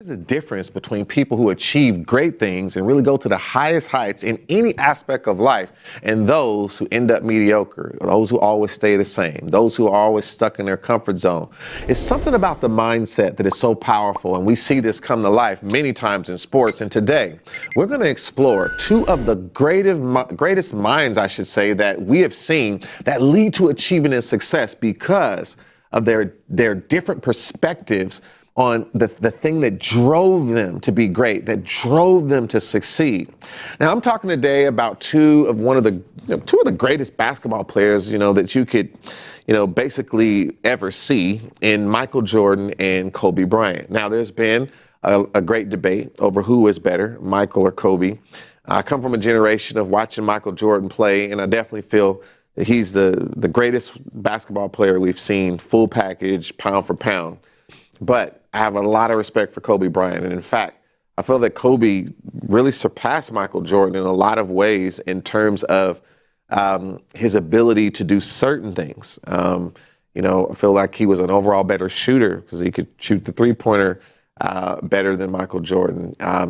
There's a difference between people who achieve great things and really go to the highest heights in any aspect of life and those who end up mediocre, those who always stay the same, those who are always stuck in their comfort zone. It's something about the mindset that is so powerful, and we see this come to life many times in sports. And today, we're going to explore two of the greatest minds, I should say, that we have seen that lead to achieving and success because of their different perspectives on the thing that drove them to be great, that drove them to succeed. Now, I'm talking today about two of the greatest basketball players, that you could, basically ever see in Michael Jordan and Kobe Bryant. Now, there's been a great debate over who is better, Michael or Kobe. I come from a generation of watching Michael Jordan play, and I definitely feel that he's the greatest basketball player we've seen, full package, pound for pound. But I have a lot of respect for Kobe Bryant. And in fact, I feel that Kobe really surpassed Michael Jordan in a lot of ways in terms of his ability to do certain things. I feel like he was an overall better shooter because he could shoot the three-pointer better than Michael Jordan. I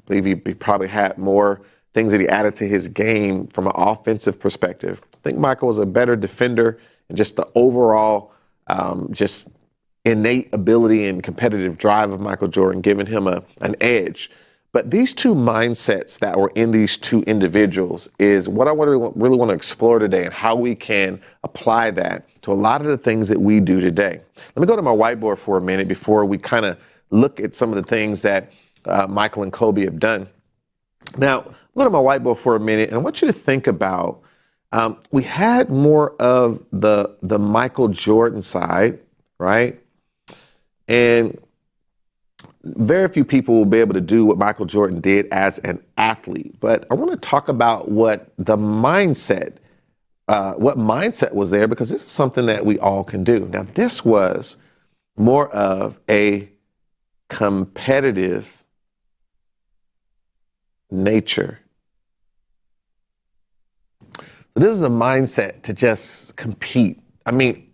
believe he probably had more things that he added to his game from an offensive perspective. I think Michael was a better defender and just the overall just innate ability and competitive drive of Michael Jordan, giving him an edge. But these two mindsets that were in these two individuals is what I really want to explore today, and how we can apply that to a lot of the things that we do today. Let me go to my whiteboard for a minute before we kind of look at some of the things that Michael and Kobe have done. Now, go to my whiteboard for a minute, and I want you to think about, we had more of the Michael Jordan side, right? And very few people will be able to do what Michael Jordan did as an athlete. But I want to talk about what mindset was there, because this is something that we all can do. Now, this was more of a competitive nature. So this is a mindset to just compete. I mean,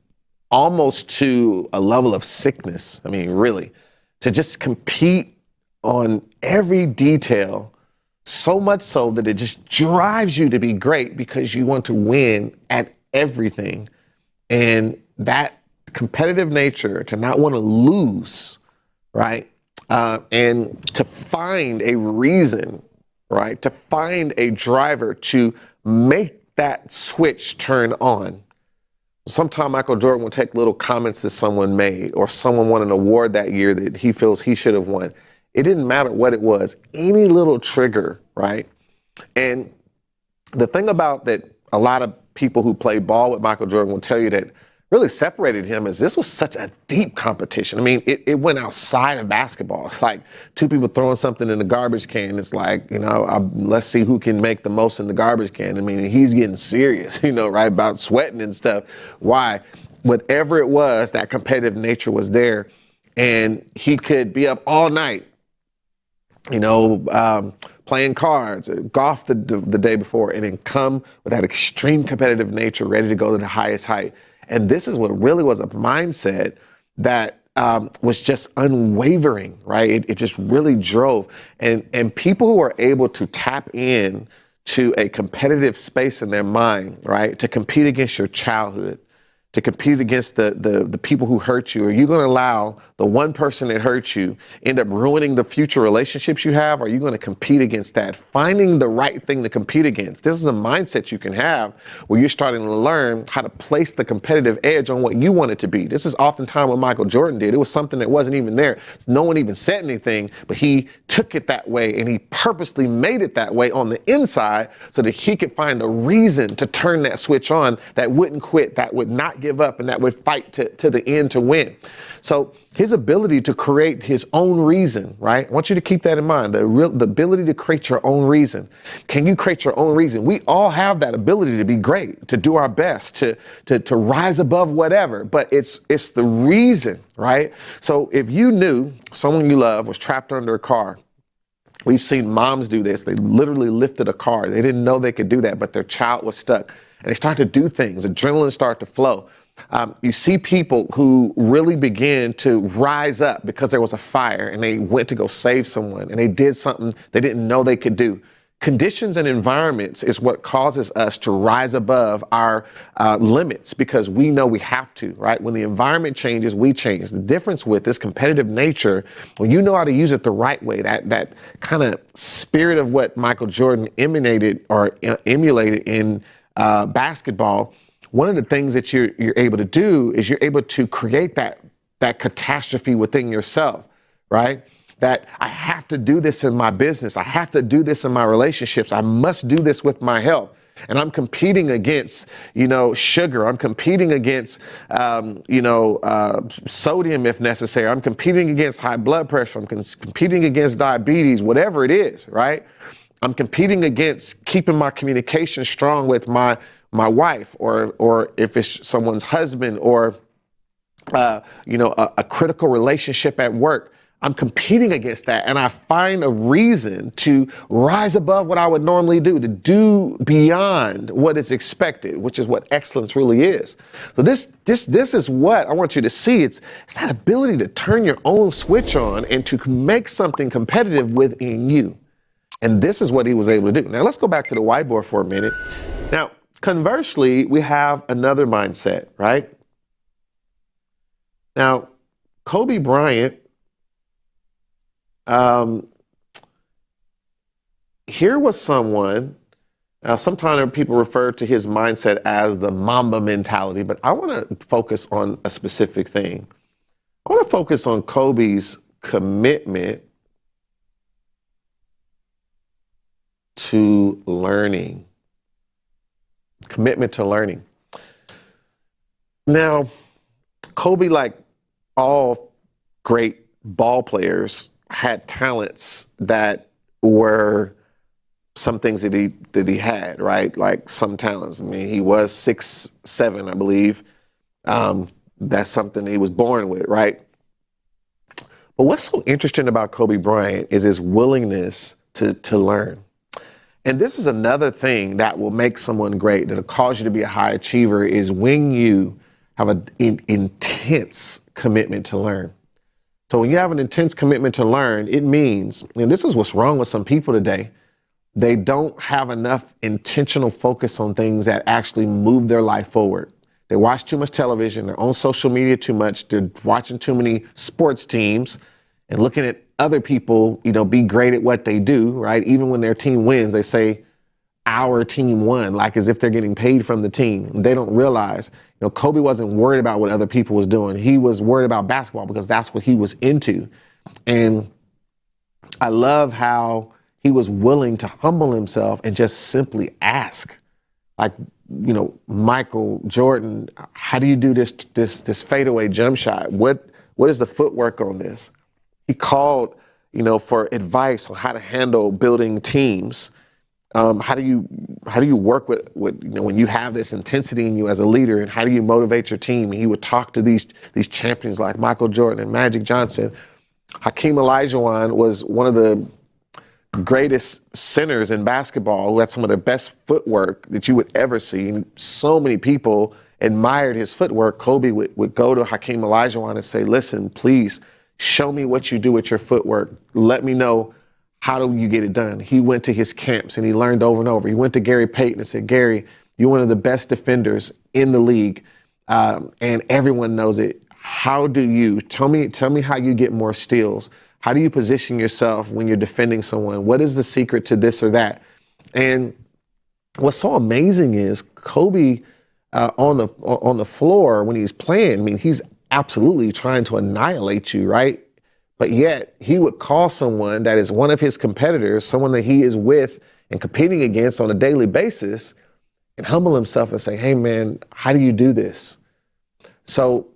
almost to a level of sickness. I mean, really, to just compete on every detail, so much so that it just drives you to be great because you want to win at everything. And that competitive nature, to not want to lose, right? And to find a reason, right? To find a driver to make that switch turn on. Sometimes Michael Jordan will take little comments that someone made, or someone won an award that year that he feels he should have won. It didn't matter what it was, any little trigger, right? And the thing about that, a lot of people who play ball with Michael Jordan will tell you that really separated him is this was such a deep competition. I mean, it went outside of basketball. Like two people throwing something in the garbage can. It's like, let's see who can make the most in the garbage can. I mean, he's getting serious, right, about sweating and stuff. Why? Whatever it was, that competitive nature was there. And he could be up all night, playing cards, golf the day before, and then come with that extreme competitive nature, ready to go to the highest height. And this is what really was a mindset that was just unwavering, right? It just really drove. And people who are able to tap in to a competitive space in their mind, right, to compete against your childhood, to compete against the people who hurt you? Are you going to allow the one person that hurt you end up ruining the future relationships you have? Or are you going to compete against that? Finding the right thing to compete against. This is a mindset you can have where you're starting to learn how to place the competitive edge on what you want it to be. This is oftentimes what Michael Jordan did. It was something that wasn't even there. No one even said anything, but he took it that way, and he purposely made it that way on the inside so that he could find a reason to turn that switch on that wouldn't quit, that would not give up, and that would fight to the end to win. So his ability to create his own reason, right? I want you to keep that in mind, the ability to create your own reason. Can you create your own reason? We all have that ability to be great, to do our best, to rise above whatever, but it's the reason, right? So if you knew someone you love was trapped under a car, we've seen moms do this. They literally lifted a car. They didn't know they could do that, but their child was stuck. And they start to do things. Adrenaline started to flow. You see people who really begin to rise up because there was a fire and they went to go save someone and they did something they didn't know they could do. Conditions and environments is what causes us to rise above our limits because we know we have to, right? When the environment changes, we change. The difference with this competitive nature, when you know how to use it the right way, that kind of spirit of what Michael Jordan emulated in basketball, one of the things that you're able to do is you're able to create that catastrophe within yourself, right? That I have to do this in my business. I have to do this in my relationships. I must do this with my health. And I'm competing against, sugar. I'm competing against, sodium if necessary. I'm competing against high blood pressure. I'm competing against diabetes, whatever it is, right? I'm competing against keeping my communication strong with my wife, or if it's someone's husband, or, a critical relationship at work. I'm competing against that, and I find a reason to rise above what I would normally do, to do beyond what is expected, which is what excellence really is. So this is what I want you to see. It's that ability to turn your own switch on and to make something competitive within you. And this is what he was able to do. Now let's go back to the whiteboard for a minute. Now, conversely, we have another mindset, right? Now, Kobe Bryant, here was someone, sometimes people refer to his mindset as the Mamba mentality, but I want to focus on a specific thing. I want to focus on Kobe's commitment to learning. Commitment to learning. Now, Kobe, like all great ball players, had talents that were some things that he had, right? Like some talents. I mean, he was 6'7", I believe. That's something he was born with, right? But what's so interesting about Kobe Bryant is his willingness to learn. And this is another thing that will make someone great, that'll cause you to be a high achiever, is when you have an intense commitment to learn. So when you have an intense commitment to learn, it means, and this is what's wrong with some people today, they don't have enough intentional focus on things that actually move their life forward. They watch too much television, they're on social media too much, they're watching too many sports teams and looking at other people, be great at what they do, right? Even when their team wins, they say, our team won, like as if they're getting paid from the team. They don't realize, Kobe wasn't worried about what other people was doing. He was worried about basketball because that's what he was into. And I love how he was willing to humble himself and just simply ask, like, Michael Jordan, how do you do this fadeaway jump shot? What is the footwork on this? He called, for advice on how to handle building teams. How do you work with when you have this intensity in you as a leader, and how do you motivate your team? And he would talk to these champions like Michael Jordan and Magic Johnson. Hakeem Olajuwon was one of the greatest centers in basketball, who had some of the best footwork that you would ever see. And so many people admired his footwork. Kobe would go to Hakeem Olajuwon and say, listen, please show me what you do with your footwork. Let me know, how do you get it done? He went to his camps and he learned over and over. He went to Gary Payton and said, Gary, you're one of the best defenders in the league, and everyone knows it. How do you, tell me how you get more steals? How do you position yourself when you're defending someone? What is the secret to this or that? And what's so amazing is Kobe on the floor when he's playing, I mean, he's absolutely trying to annihilate you, right? But yet he would call someone that is one of his competitors, someone that he is with and competing against on a daily basis, and humble himself and say, hey, man, how do you do this? So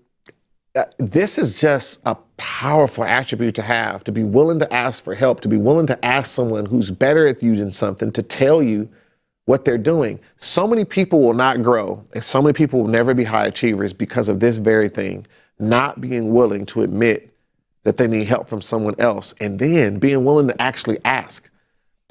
this is just a powerful attribute to have, to be willing to ask for help, to be willing to ask someone who's better at you than something to tell you what they're doing. So many people will not grow, and so many people will never be high achievers because of this very thing, not being willing to admit that they need help from someone else, and then being willing to actually ask.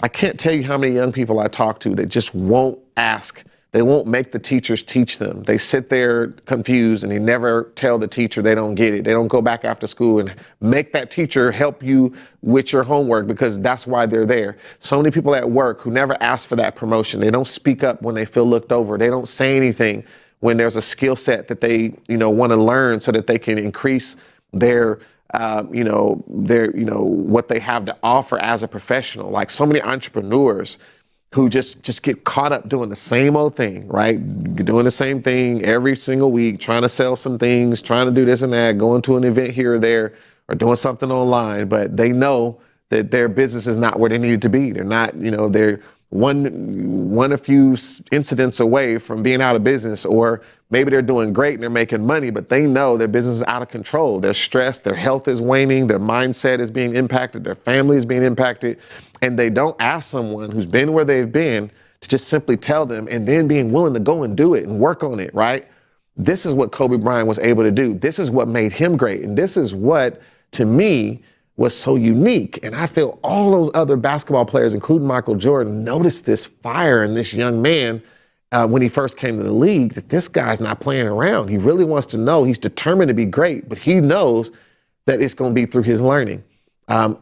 I can't tell you how many young people I talk to that just won't ask They won't make the teachers teach them. They sit there confused and they never tell the teacher they don't get it. They don't go back after school and make that teacher help you with your homework because that's why they're there. So many people at work who never ask for that promotion. They don't speak up when they feel looked over. They don't say anything when there's a skill set that they, want to learn so that they can increase their what they have to offer as a professional. Like so many entrepreneurs who just get caught up doing the same old thing, right? Doing the same thing every single week, trying to sell some things, trying to do this and that, going to an event here or there, or doing something online, but they know that their business is not where they need it to be. They're not, they're a few incidents away from being out of business, or maybe they're doing great and they're making money, but they know their business is out of control. They're stressed, their health is waning, their mindset is being impacted, their family is being impacted, and they don't ask someone who's been where they've been to just simply tell them and then being willing to go and do it and work on it, right? This is what Kobe Bryant was able to do. This is what made him great. And this is what, to me, was so unique. And I feel all those other basketball players, including Michael Jordan, noticed this fire in this young man when he first came to the league, that this guy's not playing around. He really wants to know. He's determined to be great, but he knows that it's going to be through his learning.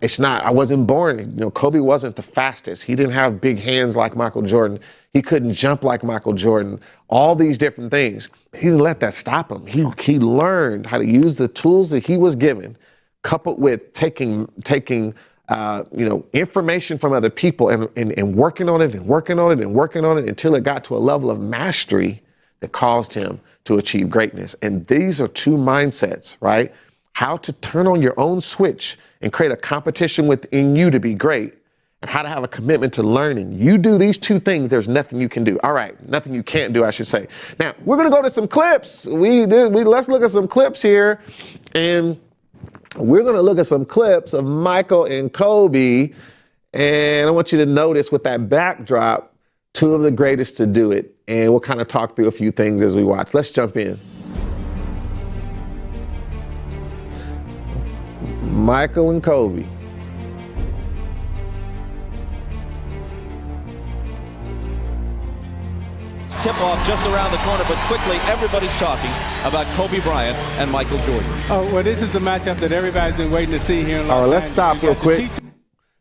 It's not, I wasn't born, Kobe wasn't the fastest. He didn't have big hands like Michael Jordan. He couldn't jump like Michael Jordan, all these different things. He didn't let that stop him. He learned how to use the tools that he was given, coupled with taking information from other people and working on it and working on it and working on it until it got to a level of mastery that caused him to achieve greatness. And these are two mindsets, right? How to turn on your own switch and create a competition within you to be great, and how to have a commitment to learning. You do these two things, there's nothing you can do. All right, nothing you can't do, I should say. Now, we're gonna go to some clips. Let's look at some clips here, and we're gonna look at some clips of Michael and Kobe, and I want you to notice with that backdrop, two of the greatest to do it, and we'll kind of talk through a few things as we watch. Let's jump in. Michael and Kobe. Tip-off just around the corner, but quickly everybody's talking about Kobe Bryant and Michael Jordan. Oh, well, this is the matchup that everybody's been waiting to see here in Los All right, let's Angeles. stop real quick.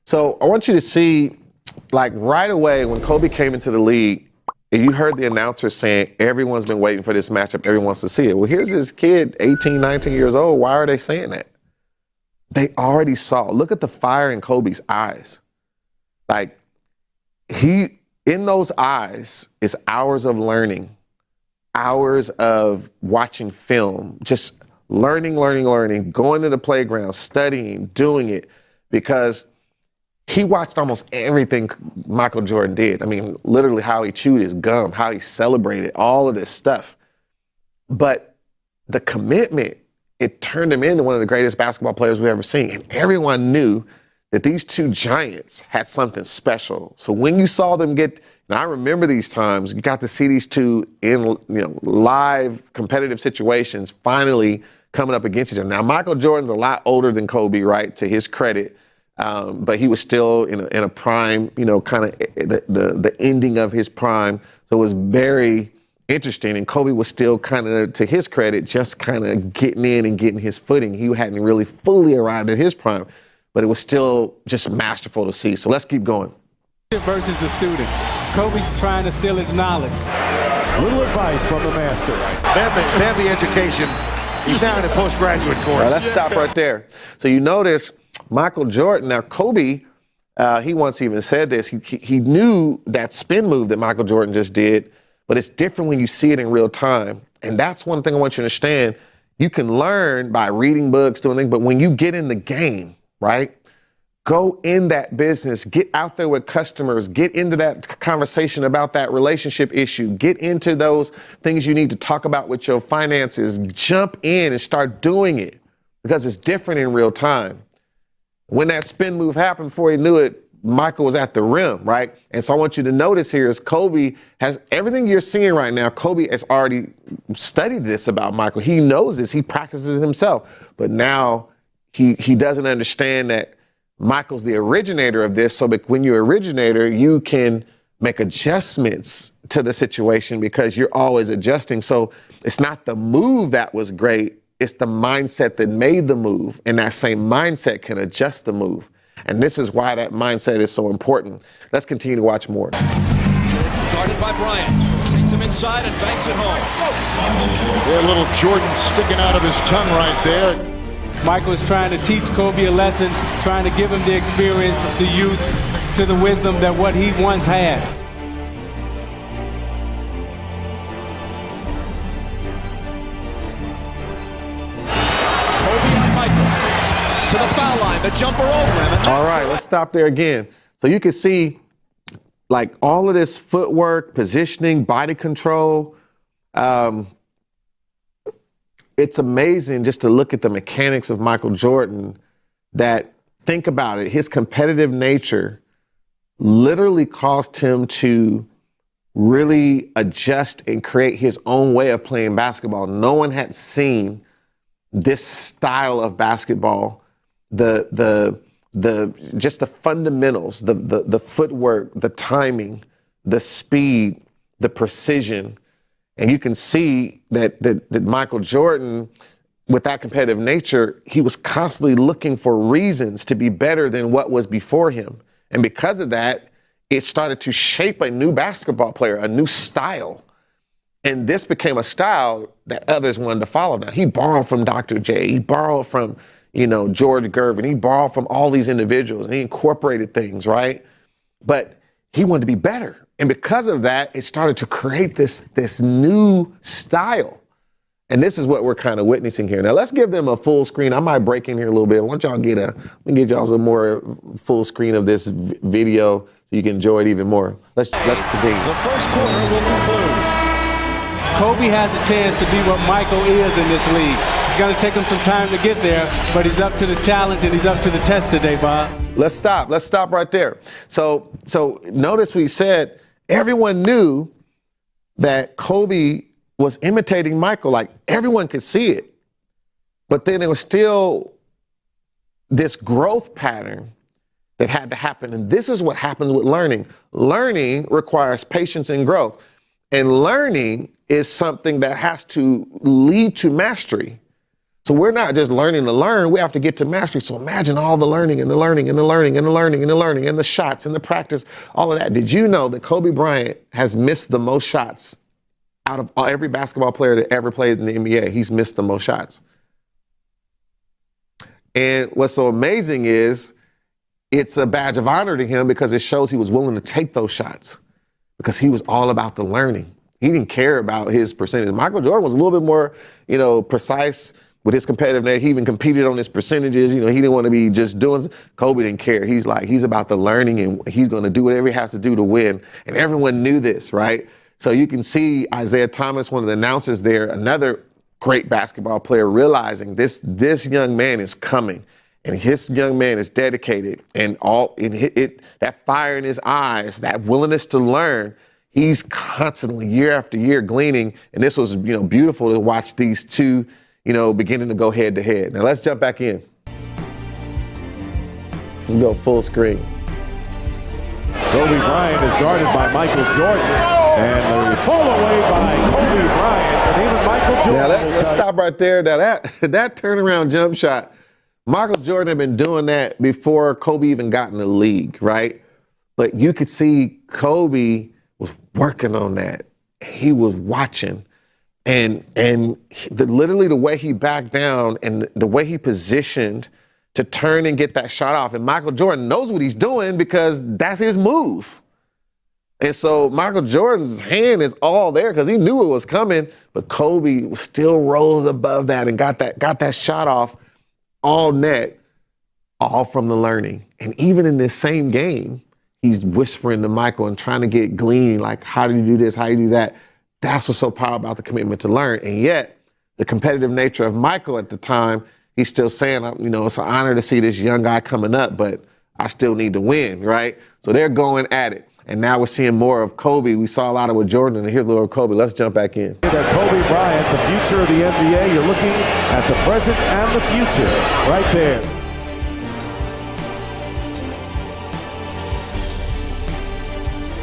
So I want you to see, like right away when Kobe came into the league, and you heard the announcer saying, everyone's been waiting for this matchup, everyone wants to see it. Well, here's this kid, 18, 19 years old. Why are they saying that? They already saw. Look at the fire in Kobe's eyes. Like, in those eyes is hours of learning, hours of watching film, just learning, going to the playground, studying, doing it, because he watched almost everything Michael Jordan did. I mean, literally how he chewed his gum, how he celebrated, all of this stuff. But the commitment, it turned him into one of the greatest basketball players we've ever seen. And everyone knew that these two giants had something special. So when you saw them get, and I remember these times, you got to see these two in live competitive situations finally coming up against each other. Now, Michael Jordan's a lot older than Kobe, right, to his credit, but he was still in a prime, kind of the ending of his prime. So it was very interesting, and Kobe was still kind of, to his credit, just kind of getting in and getting his footing. He hadn't really fully arrived at his prime, but it was still just masterful to see. So let's keep going. Versus the student. Kobe's trying to steal his knowledge. Little advice from the master. Bad the education. He's now in a postgraduate course. Now, let's stop right there. So you notice Michael Jordan, now Kobe, he once even said this, he knew that spin move that Michael Jordan just did, but it's different when you see it in real time. And that's one thing I want you to understand. You can learn by reading books, doing things, but when you get in the game, right? Go in that business, get out there with customers, get into that conversation about that relationship issue, get into those things you need to talk about with your finances, jump in and start doing it because it's different in real time. When that spin move happened, before he knew it, Michael was at the rim, right? And so I want you to notice here is Kobe has everything you're seeing right now. Kobe has already studied this about Michael. He knows this. He practices it himself. But now he doesn't understand that Michael's the originator of this. So when you're originator, you can make adjustments to the situation because you're always adjusting. So it's not the move that was great, it's the mindset that made the move. And that same mindset can adjust the move. And this is why that mindset is so important. Let's continue to watch more. Jordan guarded by Bryant. Takes him inside and banks it home. There, little Jordan sticking out of his tongue right there. Michael is trying to teach Kobe a lesson, trying to give him the experience, the youth, to the wisdom that what he once had. Kobe on Michael. To the foul line, the jumper over him. All right, let's stop there again. So you can see like all of this footwork, positioning, body control. It's amazing just to look at the mechanics of Michael Jordan that, think about it, his competitive nature literally caused him to really adjust and create his own way of playing basketball. No one had seen this style of basketball, just the fundamentals, the footwork, the timing, the speed, the precision. And you can see that Michael Jordan, with that competitive nature, he was constantly looking for reasons to be better than what was before him. And because of that, it started to shape a new basketball player, a new style. And this became a style that others wanted to follow. Now, he borrowed from Dr. J. He borrowed from, George Gervin. He borrowed from all these individuals, and he incorporated things, right? But he wanted to be better. And because of that, it started to create this new style. And this is what we're kind of witnessing here. Now, let's give them a full screen. I might break in here a little bit. I want y'all let me get y'all some more full screen of this video so you can enjoy it even more. Let's continue. The first quarter will conclude. Kobe has a chance to be what Michael is in this league. It's going to take him some time to get there, but he's up to the challenge and he's up to the test today, Bob. Let's stop right there. So notice we said everyone knew that Kobe was imitating Michael, like everyone could see it. But then there was still this growth pattern that had to happen. And this is what happens with learning. Learning requires patience and growth. And learning is something that has to lead to mastery. So we're not just learning to learn, we have to get to mastery. So imagine all the learning and the learning and the learning and the learning and the learning and the shots and the practice, all of that. Did you know that Kobe Bryant has missed the most shots out of every basketball player that ever played in the NBA? He's missed the most shots. And what's so amazing is it's a badge of honor to him because it shows he was willing to take those shots because he was all about the learning. He didn't care about his percentage. Michael Jordan was a little bit more, precise with his competitive nature. He even competed on his percentages. He didn't want to be just doing. Kobe didn't care. He's about the learning, and he's going to do whatever he has to do to win. And everyone knew this, right? So you can see Isaiah Thomas, one of the announcers there, another great basketball player, realizing this young man is coming, and his young man is dedicated, and that fire in his eyes, that willingness to learn. He's constantly, year after year, gleaning, and this was, beautiful to watch these two, beginning to go head to head. Now let's jump back in. Let's go full screen. Kobe Bryant is guarded by Michael Jordan, and the fall away by Kobe Bryant, and even Michael Jordan. Now let's stop right there. Now that turnaround jump shot, Michael Jordan had been doing that before Kobe even got in the league, right? But you could see Kobe was working on that. He was watching. And literally the way he backed down and the way he positioned to turn and get that shot off. And Michael Jordan knows what he's doing because that's his move. And so Michael Jordan's hand is all there because he knew it was coming, but Kobe still rose above that and got that shot off all net, all from the learning. And even in this same game, he's whispering to Michael and trying to get gleaning, like, how do you do this? How do you do that? That's what's so powerful about the commitment to learn. And yet, the competitive nature of Michael at the time, he's still saying, it's an honor to see this young guy coming up, but I still need to win, right? So they're going at it. And now we're seeing more of Kobe. We saw a lot of with Jordan, and here's a little of Kobe. Let's jump back in. That Kobe Bryant, the future of the NBA. You're looking at the present and the future right there.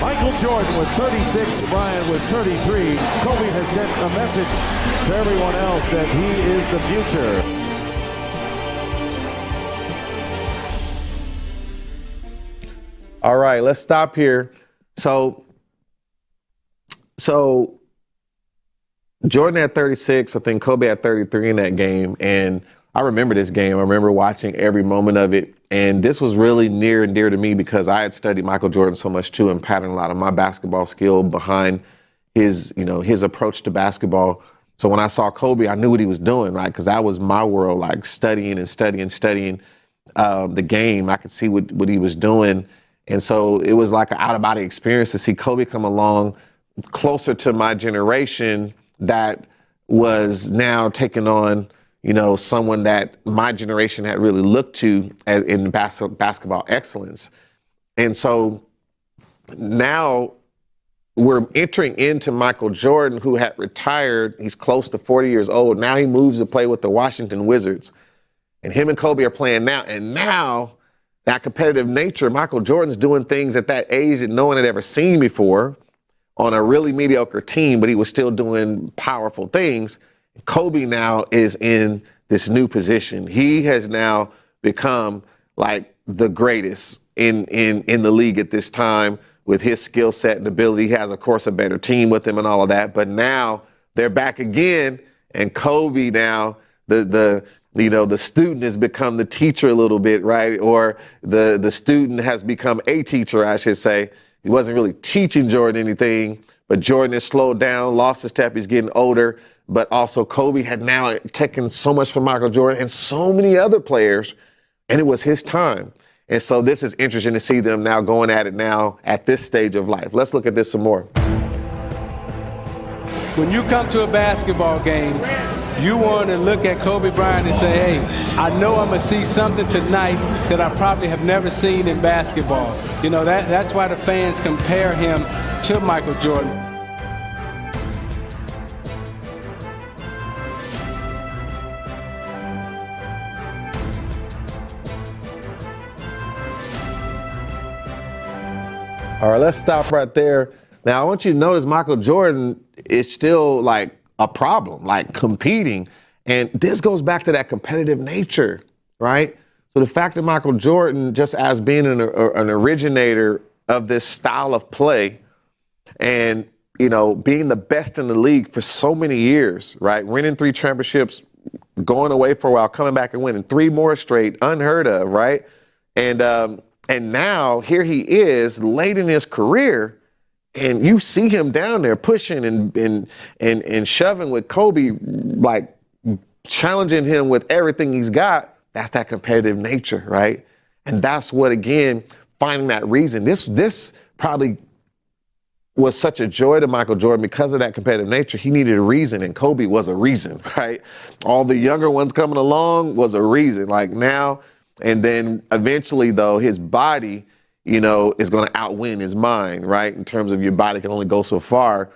Michael Jordan with 36, Bryant with 33. Kobe has sent a message to everyone else that he is the future. All right, let's stop here. So Jordan had 36. I think Kobe had 33 in that game. And I remember this game. I remember watching every moment of it. And this was really near and dear to me because I had studied Michael Jordan so much too and patterned a lot of my basketball skill behind his approach to basketball. So when I saw Kobe, I knew what he was doing, right? Because that was my world, like studying the game. I could see what he was doing. And so it was like an out-of-body experience to see Kobe come along closer to my generation that was now taking on, someone that my generation had really looked to in basketball excellence. And so now we're entering into Michael Jordan, who had retired. He's close to 40 years old. Now he moves to play with the Washington Wizards. And him and Kobe are playing now. And now that competitive nature, Michael Jordan's doing things at that age that no one had ever seen before on a really mediocre team, but he was still doing powerful things. Kobe now is in this new position. He has now become like the greatest in the league at this time with his skill set and ability. He has, of course, a better team with him and all of that. But now they're back again, and Kobe now, the student has become the teacher a little bit, right? Or the student has become a teacher, I should say. He wasn't really teaching Jordan anything, but Jordan has slowed down, lost his step, he's getting older. But also Kobe had now taken so much from Michael Jordan and so many other players, and it was his time. And so this is interesting to see them now going at it now at this stage of life. Let's look at this some more. When you come to a basketball game, you want to look at Kobe Bryant and say, hey, I know I'm going to see something tonight that I probably have never seen in basketball. That's why the fans compare him to Michael Jordan. All right, let's stop right there. Now, I want you to notice Michael Jordan is still like a problem, like competing. And this goes back to that competitive nature, right? So the fact that Michael Jordan, just as being an originator of this style of play and, being the best in the league for so many years, right? Winning 3 championships, going away for a while, coming back and winning 3 more straight, unheard of, right? And now here he is late in his career, and you see him down there pushing and shoving with Kobe, like challenging him with everything he's got. That's that competitive nature, right? And that's what, again, finding that reason. This probably was such a joy to Michael Jordan because of that competitive nature. He needed a reason, and Kobe was a reason, right? All the younger ones coming along was a reason. Like now, and then eventually, though, his body, is going to outwin his mind, right? In terms of your body can only go so far,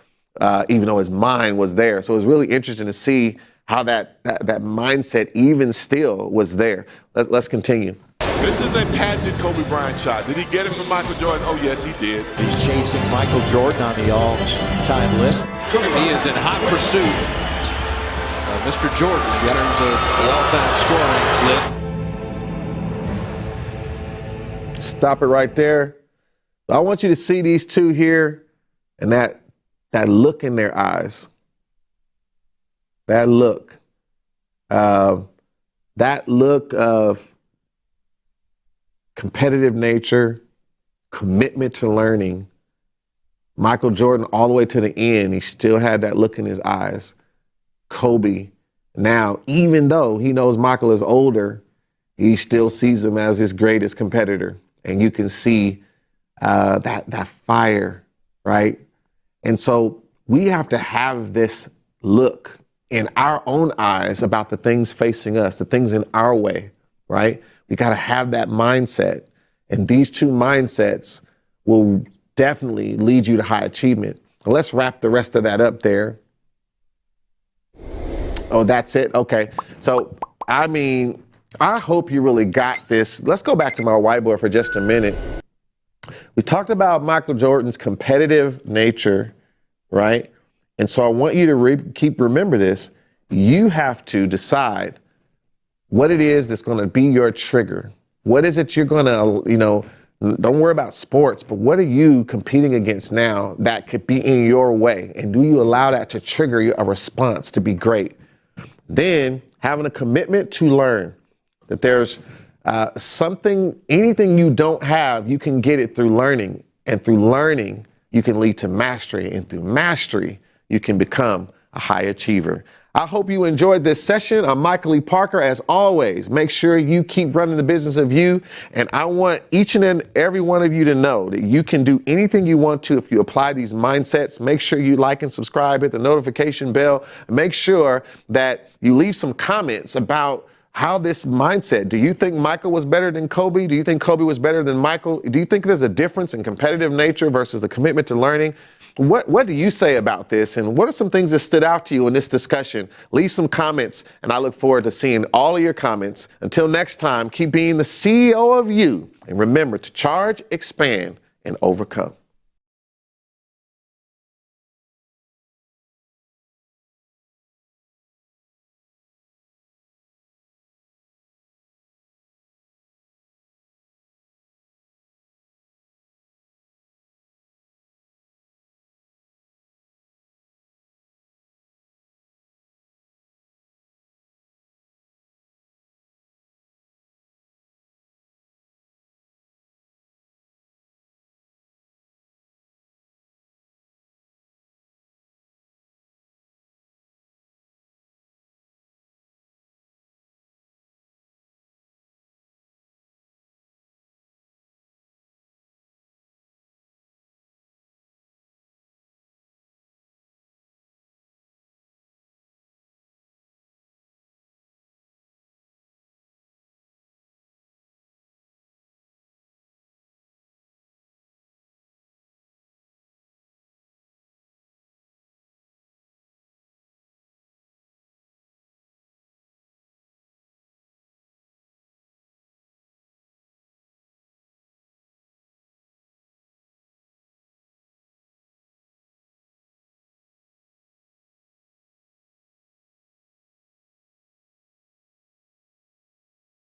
even though his mind was there. So it was really interesting to see how that mindset even still was there. Let's continue. This is a patented Kobe Bryant shot. Did he get it from Michael Jordan? Oh, yes, he did. He's chasing Michael Jordan on the all-time list. He is in hot pursuit of Mr. Jordan in terms of the all-time scoring list. Stop it right there. I want you to see these two here and that look in their eyes. That look. That look of competitive nature, commitment to learning. Michael Jordan, all the way to the end, he still had that look in his eyes. Kobe, now, even though he knows Michael is older, he still sees him as his greatest competitor. And you can see that fire, right? And so we have to have this look in our own eyes about the things facing us, the things in our way, right? We got to have that mindset. And these two mindsets will definitely lead you to high achievement. Let's wrap the rest of that up there. Oh, that's it? Okay. So, I hope you really got this. Let's go back to my whiteboard for just a minute. We talked about Michael Jordan's competitive nature, right? And so I want you to remember this. You have to decide what it is that's going to be your trigger. What is it you're going to, don't worry about sports, but what are you competing against now that could be in your way? And do you allow that to trigger a response to be great? Then having a commitment to learn that there's anything you don't have, you can get it through learning. And through learning, you can lead to mastery. And through mastery, you can become a high achiever. I hope you enjoyed this session. I'm Michael E. Parker. As always, make sure you keep running the business of you. And I want each and every one of you to know that you can do anything you want to if you apply these mindsets. Make sure you like and subscribe, hit the notification bell. Make sure that you leave some comments about how this mindset. Do you think Michael was better than Kobe? Do you think Kobe was better than Michael? Do you think there's a difference in competitive nature versus the commitment to learning? What do you say about this? And what are some things that stood out to you in this discussion? Leave some comments, and I look forward to seeing all of your comments. Until next time, keep being the CEO of you. And remember to charge, expand, and overcome.